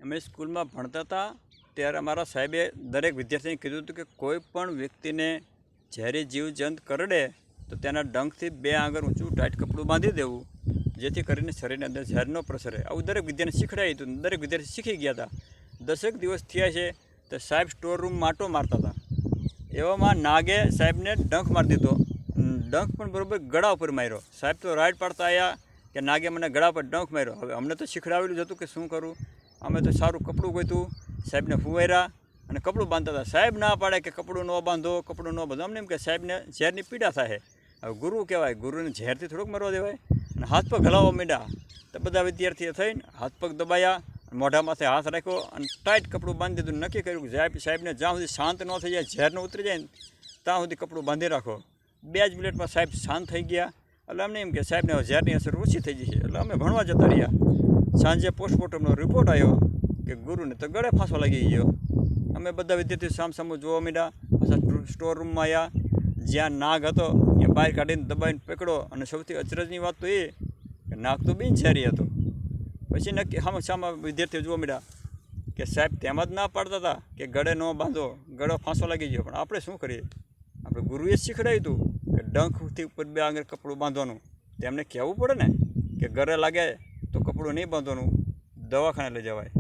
અમે સ્કૂલમાં ભણતા હતા ત્યારે અમારા સાહેબે દરેક વિદ્યાર્થીને કીધું હતું કે કોઈ પણ વ્યક્તિને ઝેરી જીવજંત કરડે તો તેના ડંખથી 2 આંગળ ઊંચું ટાઈટ કપડું બાંધી દેવું, જેથી કરીને શરીરની અંદર ઝેર ન પ્રસરે. આવું દરેક વિદ્યાર્થીને શીખડાયું હતું. દરેક વિદ્યાર્થી શીખી ગયા હતા. 10 દિવસ થયા છે તો સાહેબ સ્ટોર રૂમ માટો મારતા હતા. એવામાં નાગે સાહેબને ડંખ મારી દીધો. ડંખ પણ બરાબર ગળા ઉપર માર્યો. સાહેબ તો રાઈડ પાડતા આવ્યા કે નાગે મને ગળા પર ડંખ માર્યો. હવે અમને તો શીખડાવેલું જ હતું કે શું કરું. અમે તો સારું કપડું ગોતું, સાહેબને ફુવાર્યા અને કપડું બાંધતા હતા. સાહેબ ના પાડે કે કપડું ન બાંધો, કપડું ન બાંધો. અમને એમ કે સાહેબને ઝેરની પીડા થાય. હવે ગુરુ કહેવાય, ગુરુને ઝેરથી થોડુંક મરવા દેવાય. અને હાથ પગ હલાવવા માંડ્યા તો બધા વિદ્યાર્થીઓ થઈને હાથ પગ દબાયા, મોઢા માથે હાથ રાખ્યો અને ટાઈટ કપડું બાંધી દીધું. નક્કી કર્યું કે સાહેબને જ્યાં સુધી શાંત ન થઈ જાય, ઝેર ન ઉતરી જાય ને ત્યાં સુધી કપડું બાંધી રાખો. 2 જ મિનિટમાં સાહેબ શાંત થઈ ગયા. એટલે અમને એમ કે સાહેબને ઝેરની અસર ઓછી થઈ જશે. એટલે અમે ભણવા જતા રહ્યા. સાંજે પોસ્ટમોર્ટમનો રિપોર્ટ આવ્યો કે ગુરુને તો ગળે ફાંસો લાગી ગયો. અમે બધા વિદ્યાર્થીઓ સામસામું જોવા માંડ્યા. પાછા સ્ટોર રૂમમાં આવ્યા. જ્યાં નાગ હતો ત્યાં બહાર કાઢીને દબાઈને પકડો. અને સૌથી અચરજની વાત તો એ કે નાગ તો બિનઝેરી હતો. પછી નક્કી સામા વિદ્યાર્થીઓ જોવા મળ્યા કે સાહેબ તેમાં જ ના પાડતા હતા કે ગળે ન બાંધો, ગળો ફાંસો લાગી ગયો. પણ આપણે શું કરીએ? આપણે ગુરુએ શીખડાવ્યું હતું કે ડંખથી ઉપર 2 આંગળ કપડું બાંધવાનું. તેમને કહેવું પડે ને કે ગળે લાગે તો કપડું નહીં બાંધવાનું, દવાખાને લઈ જવાય.